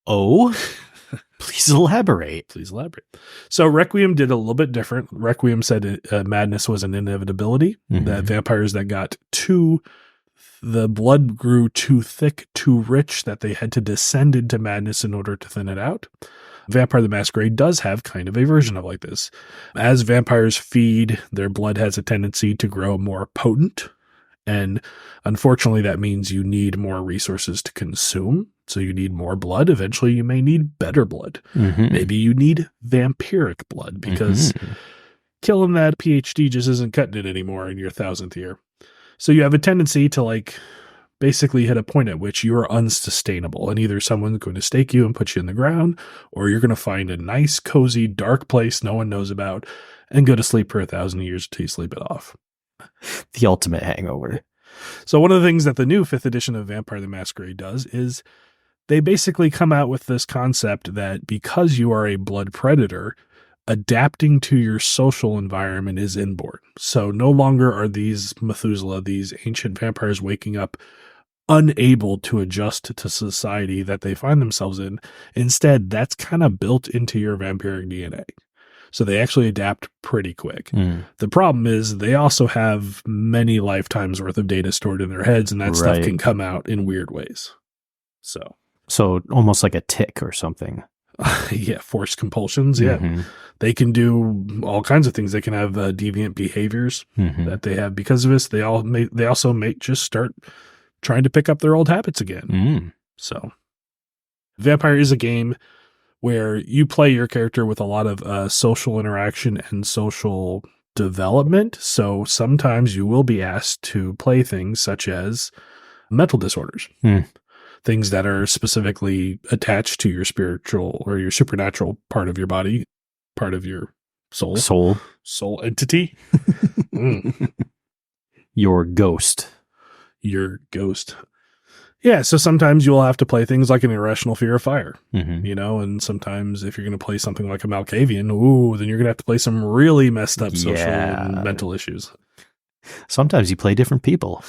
Oh, please elaborate. Please elaborate. So Requiem did a little bit different. Requiem said madness was an inevitability, that vampires that got the blood grew too thick, too rich, that they had to descend into madness in order to thin it out. Vampire the Masquerade does have kind of a version of like this. As vampires feed, their blood has a tendency to grow more potent. And unfortunately, that means you need more resources to consume. So you need more blood. Eventually, you may need better blood. Maybe you need vampiric blood because killing that PhD just isn't cutting it anymore in your 1,000th year. So you have a tendency to like basically hit a point at which you are unsustainable, and either someone's going to stake you and put you in the ground, or you're going to find a nice, cozy, dark place no one knows about and go to sleep for 1,000 years until you sleep it off. The ultimate hangover. So one of the things that the new 5th edition of Vampire the Masquerade does is they basically come out with this concept that because you are a blood predator, adapting to your social environment is inborn. So no longer are these Methuselah, these ancient vampires, waking up unable to adjust to society that they find themselves in. Instead, that's kind of built into your vampiric DNA. So they actually adapt pretty quick. The problem is they also have many lifetimes worth of data stored in their heads, and that stuff can come out in weird ways. So almost like a tick or something. Yeah, forced compulsions. Yeah. They can do all kinds of things. They can have deviant behaviors that they have because of this. They also may just start trying to pick up their old habits again. So Vampire is a game where you play your character with a lot of social interaction and social development. So sometimes you will be asked to play things such as mental disorders. Things that are specifically attached to your spiritual or your supernatural part of your body, part of your soul entity. Your ghost. Yeah, so sometimes you'll have to play things like an irrational fear of fire, and sometimes if you're going to play something like a Malkavian, then you're going to have to play some really messed up social and mental issues. Sometimes you play different people.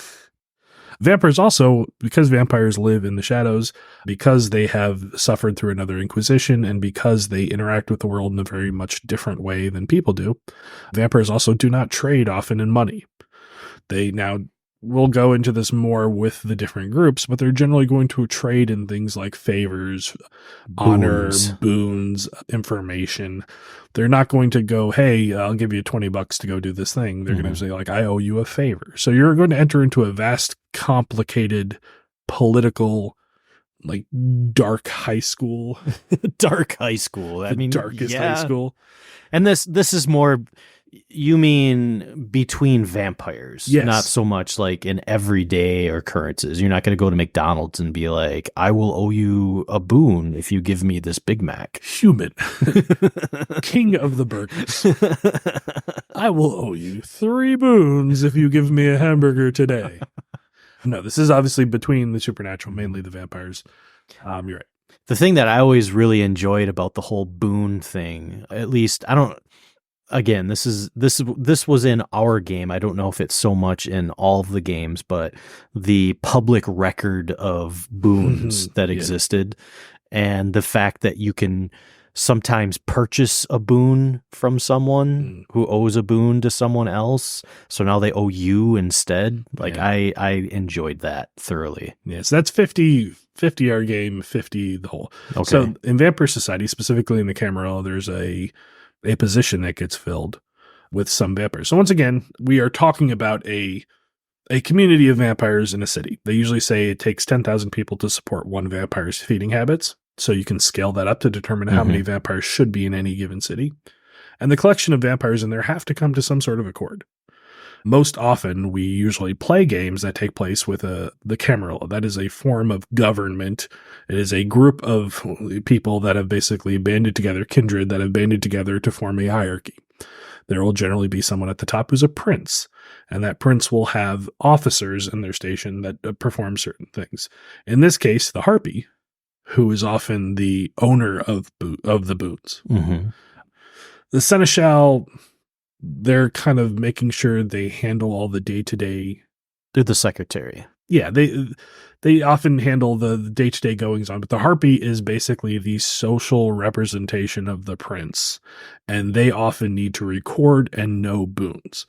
Vampires also, because vampires live in the shadows, because they have suffered through another Inquisition, and because they interact with the world in a very much different way than people do, vampires also do not trade often in money. We'll go into this more with the different groups, but they're generally going to trade in things like favors, honor, boons, information. They're not going to go, hey, I'll give you $20 to go do this thing. They're going to say, like, I owe you a favor. So you're going to enter into a vast, complicated, political, like, dark high school. Dark high school. I mean, darkest high school. And this is more... You mean between vampires, not so much like in everyday occurrences. You're not going to go to McDonald's and be like, I will owe you a boon if you give me this Big Mac. Human. King of the burgers. I will owe you 3 boons if you give me a hamburger today. No, this is obviously between the supernatural, mainly the vampires. You're right. The thing that I always really enjoyed about the whole boon thing, at least again, this was in our game. I don't know if it's so much in all of the games, but the public record of boons that existed, and the fact that you can sometimes purchase a boon from someone who owes a boon to someone else. So now they owe you instead. Like I enjoyed that thoroughly. Yeah, so that's 50 our game, 50 the whole. Okay. So in Vampire Society, specifically in the Camarilla, there's a position that gets filled with some vampires. So once again, we are talking about a community of vampires in a city. They usually say it takes 10,000 people to support one vampire's feeding habits. So you can scale that up to determine how many vampires should be in any given city. And the collection of vampires in there have to come to some sort of accord. Most often, we usually play games that take place with the Camarilla. That is a form of government. It is a group of people that have basically banded together, kindred that have banded together to form a hierarchy. There will generally be someone at the top who's a prince, and that prince will have officers in their station that perform certain things. In this case, the harpy, who is often the owner of the boons. Mm-hmm. The seneschal, they're kind of making sure they handle all the day-to-day. They're the secretary. Yeah, they often handle the day-to-day goings on, but the harpy is basically the social representation of the prince, and they often need to record and know boons.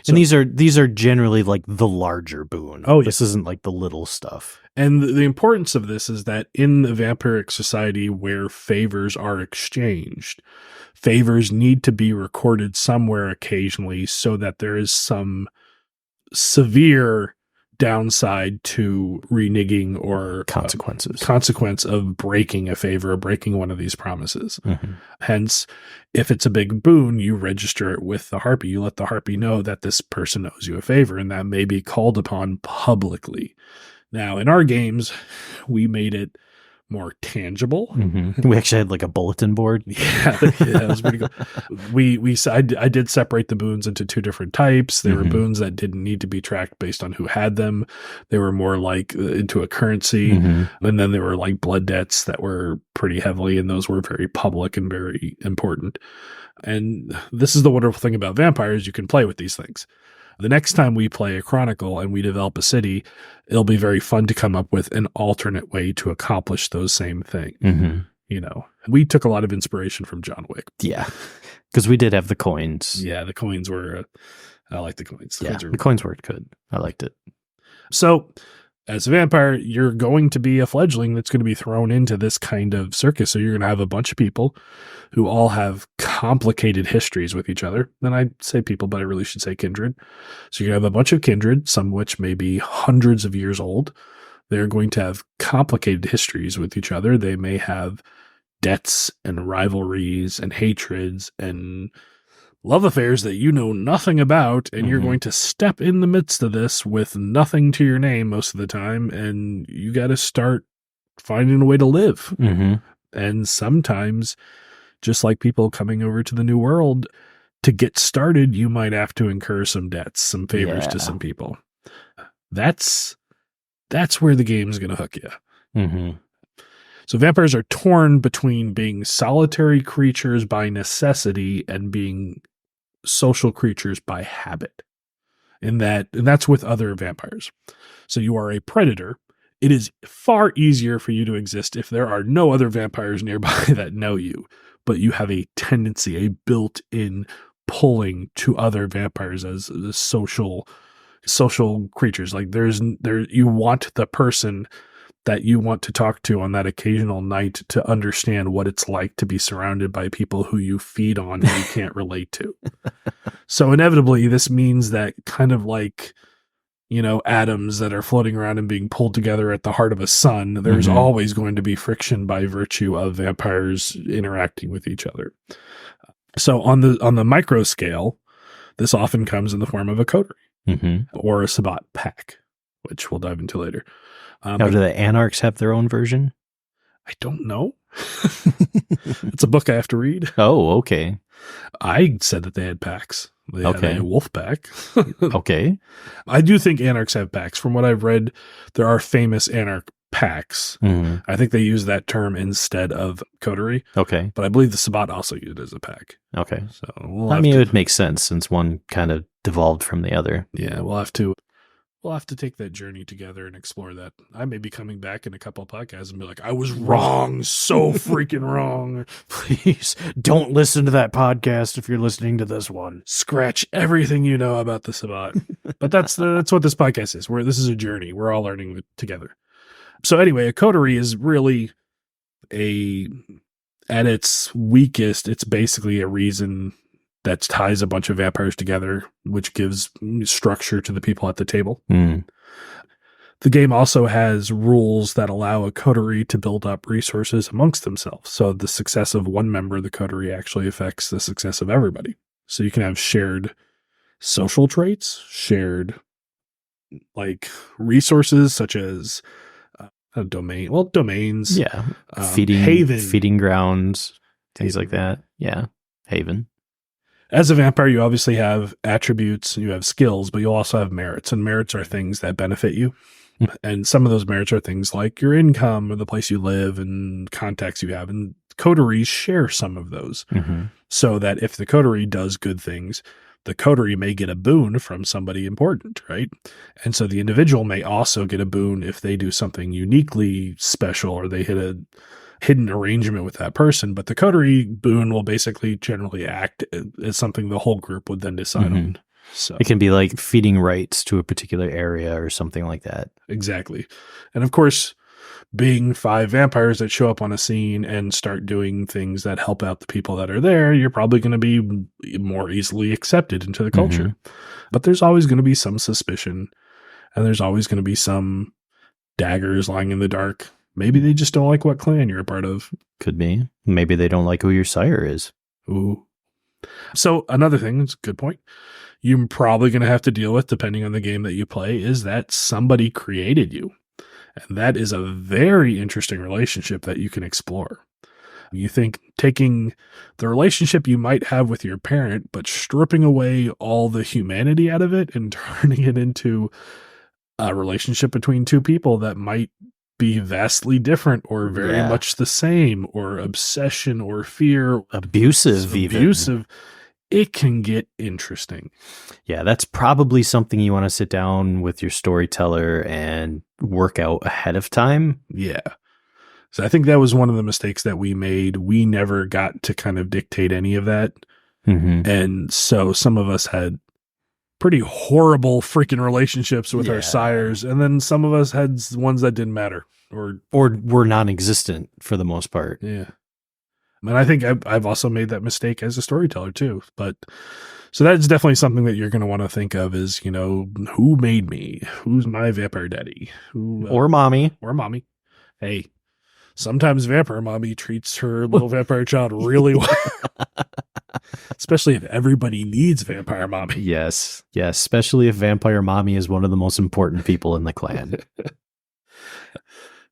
And these are generally like the larger boon. Oh, yeah. This isn't like the little stuff. And the importance of this is that in the vampiric society where favors are exchanged, favors need to be recorded somewhere occasionally so that there is some severe downside to reneging or consequence of breaking a favor or breaking one of these promises. Mm-hmm. Hence, if it's a big boon, you register it with the harpy. You let the harpy know that this person owes you a favor, and that may be called upon publicly. Now, in our games, we made it more tangible. Mm-hmm. We actually had like a bulletin board. Yeah, that was pretty cool. I did separate the boons into two different types. There were boons that didn't need to be tracked based on who had them. They were more like into a currency. And then there were like blood debts that were pretty heavily, and those were very public and very important. And this is the wonderful thing about vampires. You can play with these things. The next time we play a chronicle and we develop a city, it'll be very fun to come up with an alternate way to accomplish those same things. You know, we took a lot of inspiration from John Wick. Yeah, because we did have the coins. Yeah, the coins were, I like the coins. The coins were good. I liked it. So, as a vampire, you're going to be a fledgling that's going to be thrown into this kind of circus. So you're going to have a bunch of people who all have complicated histories with each other. And I say people, but I really should say kindred. So you're going to have a bunch of kindred, some of which may be hundreds of years old. They're going to have complicated histories with each other. They may have debts and rivalries and hatreds and love affairs that you know nothing about, and you're going to step in the midst of this with nothing to your name most of the time, and you got to start finding a way to live. And sometimes, just like people coming over to the New World, to get started, you might have to incur some debts, some favors to some people. That's where the game's going to hook you. So vampires are torn between being solitary creatures by necessity and being social creatures by habit. And that's with other vampires. So you are a predator. It is far easier for you to exist if there are no other vampires nearby that know you, but you have a tendency, a built-in pulling to other vampires as social creatures. Like you want the person that you want to talk to on that occasional night to understand what it's like to be surrounded by people who you feed on and you can't relate to. So inevitably, this means that kind of like, you know, atoms that are floating around and being pulled together at the heart of a sun, there's always going to be friction by virtue of vampires interacting with each other. So on the micro scale, this often comes in the form of a coterie or a Sabbat pack, which we'll dive into later. Now, do the Anarchs have their own version? I don't know. It's a book I have to read. Oh, okay. I said that they had packs. They had a wolf pack. Okay. I do think Anarchs have packs. From what I've read, there are famous Anarch packs. I think they use that term instead of coterie. Okay. But I believe the Sabbat also used it as a pack. Okay. So it would make sense since one kind of devolved from the other. Yeah, we'll have to take that journey together and explore that. I may be coming back in a couple of podcasts and be like, I was wrong, so freaking wrong. Please don't listen to that podcast if you're listening to this one. Scratch everything you know about the Sabbat. But that's what this podcast is. This is a journey. We're all learning together. So anyway, a coterie is really at its weakest, it's basically a reason that ties a bunch of vampires together, which gives structure to the people at the table. The game also has rules that allow a coterie to build up resources amongst themselves. So the success of one member of the coterie actually affects the success of everybody. So you can have shared social traits, shared like resources such as domains. Yeah. Haven. Feeding grounds, things like that. Yeah. Haven. As a vampire, you obviously have attributes, you have skills, but you'll also have merits. And merits are things that benefit you. And some of those merits are things like your income or the place you live and contacts you have. And coteries share some of those. So that if the coterie does good things, the coterie may get a boon from somebody important, right? And so the individual may also get a boon if they do something uniquely special or they hit a hidden arrangement with that person. But the coterie boon will basically generally act as something the whole group would then decide on. So it can be like feeding rights to a particular area or something like that. Exactly. And of course, being 5 vampires that show up on a scene and start doing things that help out the people that are there, you're probably going to be more easily accepted into the culture. But there's always going to be some suspicion, and there's always going to be some daggers lying in the dark. Maybe they just don't like what clan you're a part of. Could be. Maybe they don't like who your sire is. Ooh. So another thing, it's a good point, you're probably going to have to deal with, depending on the game that you play, is that somebody created you. And that is a very interesting relationship that you can explore. You think taking the relationship you might have with your parent, but stripping away all the humanity out of it and turning it into a relationship between two people that might be vastly different or very much the same, or obsession or fear. Abusive. It can get interesting. Yeah, that's probably something you want to sit down with your storyteller and work out ahead of time. Yeah. So I think that was one of the mistakes that we made. We never got to kind of dictate any of that. And so some of us had pretty horrible freaking relationships with our sires. And then some of us had ones that didn't matter. Or were non-existent for the most part. Yeah. And I think I've also made that mistake as a storyteller too. But so that's definitely something that you're going to want to think of is, who made me? Who's my vampire daddy? Or mommy. Hey, sometimes vampire mommy treats her little vampire child really well. Especially if everybody needs vampire mommy. Yes. Especially if vampire mommy is one of the most important people in the clan.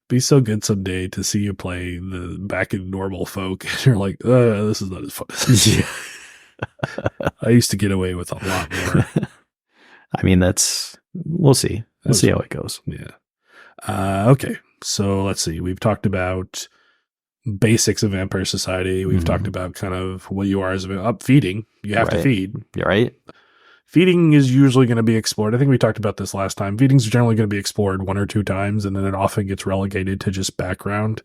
Be so good someday to see you play the back in normal folk. And you're like, this is not as fun as this. I used to get away with a lot more. I mean, we'll see. We'll see how it goes. Yeah. Okay. So let's see. We've talked about basics of Vampire Society. We've talked about kind of what you are as feeding. You have to feed. You're right. Feeding is usually going to be explored. I think we talked about this last time. Feeding is generally going to be explored 1 or 2 times, and then it often gets relegated to just background.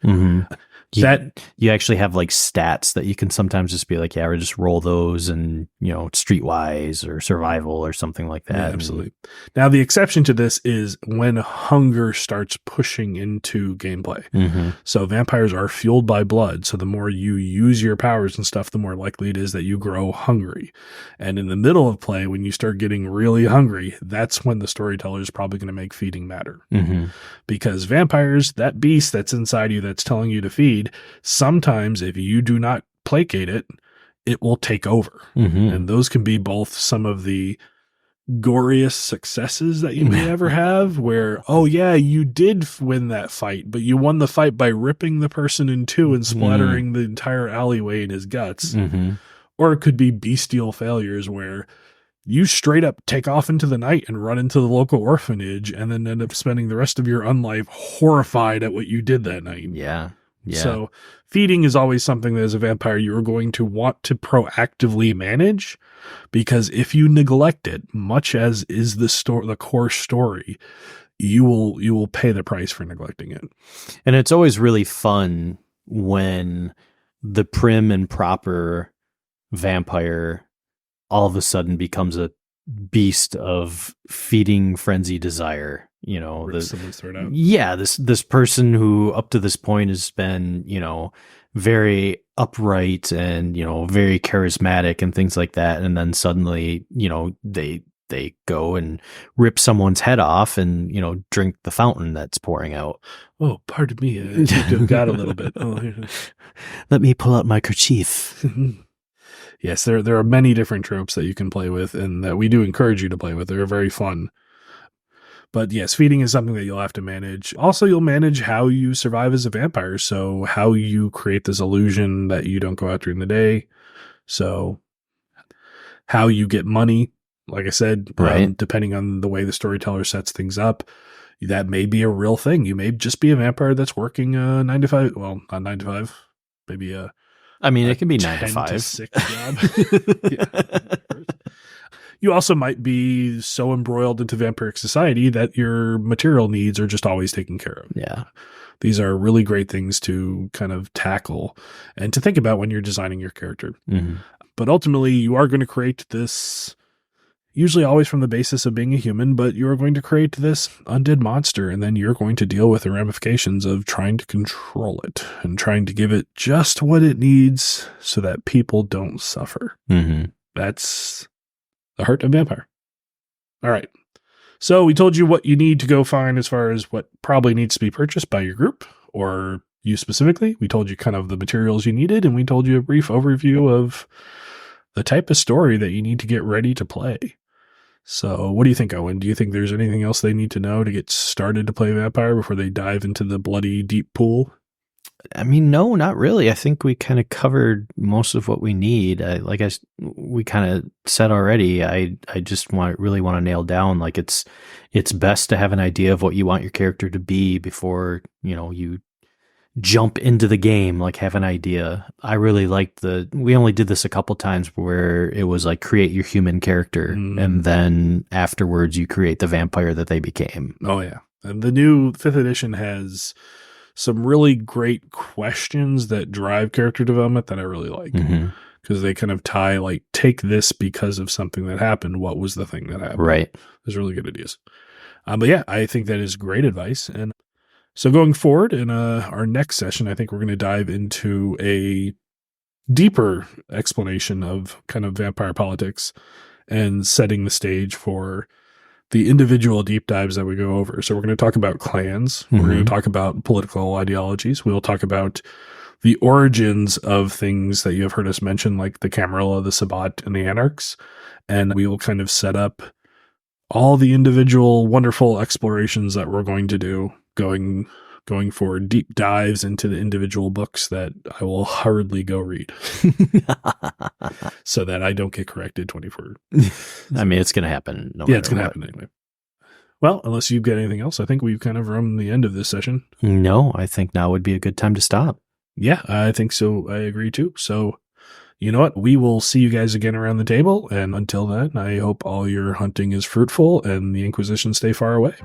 You actually have like stats that you can sometimes just be like, yeah, or just roll those and, streetwise or survival or something like that. Yeah, absolutely. Now, the exception to this is when hunger starts pushing into gameplay. So vampires are fueled by blood. So the more you use your powers and stuff, the more likely it is that you grow hungry. And in the middle of play, when you start getting really hungry, that's when the storyteller is probably going to make feeding matter. Because vampires, that beast that's inside you that's telling you to feed, sometimes if you do not placate it, it will take over. And those can be both some of the goriest successes that you may ever have where, oh yeah, you did win that fight, but you won the fight by ripping the person in 2 and splattering the entire alleyway in his guts. Or it could be bestial failures where you straight up take off into the night and run into the local orphanage and then end up spending the rest of your unlife horrified at what you did that night. Yeah. So feeding is always something that as a vampire you're going to want to proactively manage, because if you neglect it, much as is the core story, you will pay the price for neglecting it. And it's always really fun when the prim and proper vampire all of a sudden becomes a beast of feeding frenzy desire. Someone's thrown out. Yeah, this person who up to this point has been, very upright and, very charismatic and things like that. And then suddenly, they go and rip someone's head off and, drink the fountain that's pouring out. Oh, pardon me. I got a little bit. Oh, let me pull out my kerchief. Yes, there are many different tropes that you can play with and that we do encourage you to play with. They're very fun. But yes, feeding is something that you'll have to manage. Also, you'll manage how you survive as a vampire. So how you create this illusion that you don't go out during the day. So how you get money. Like I said, Right. depending on the way the storyteller sets things up, that may be a real thing. You may just be a vampire that's working 9 to 5. Well, not 9 to 5. Maybe it can be 9 to 10 5. to 6 job. Yeah. You also might be so embroiled into vampiric society that your material needs are just always taken care of. Yeah. These are really great things to kind of tackle and to think about when you're designing your character. Mm-hmm. But ultimately, you are going to create this, usually always from the basis of being a human, but you are going to create this undead monster, and then you're going to deal with the ramifications of trying to control it and trying to give it just what it needs so that people don't suffer. Mm-hmm. That's the heart of vampire. All right. So we told you what you need to go find as far as what probably needs to be purchased by your group or you specifically. We told you kind of the materials you needed, and we told you a brief overview of the type of story that you need to get ready to play. So what do you think, Owen? Do you think there's anything else they need to know to get started to play vampire before they dive into the bloody deep pool? I mean, no, not really. I think we kind of covered most of what we need. We kind of said already. I just really want to nail down, like, it's best to have an idea of what you want your character to be before, you jump into the game. Like, have an idea. I really liked we only did this a couple times where it was like create your human character, and then afterwards you create the vampire that they became. Oh yeah, and the new 5th edition has some really great questions that drive character development that I really like, because they kind of tie, like, take this because of something that happened. What was the thing that happened? Right. There's really good ideas. But yeah, I think that is great advice. And so going forward in our next session, I think we're going to dive into a deeper explanation of kind of vampire politics and setting the stage for the individual deep dives that we go over. So we're going to talk about clans. We're going to talk about political ideologies. We'll talk about the origins of things that you have heard us mention, like the Camarilla, the Sabbat, and the Anarchs. And we will kind of set up all the individual wonderful explorations that we're going to do, going for deep dives into the individual books that I will hurriedly go read so that I don't get corrected 24. I mean, it's going to happen. It's going to happen anyway. Well, unless you've got anything else, I think we've kind of run the end of this session. No, I think now would be a good time to stop. Yeah, I think so. I agree too. So, you know what? We will see you guys again around the table. And until then, I hope all your hunting is fruitful and the Inquisition stay far away.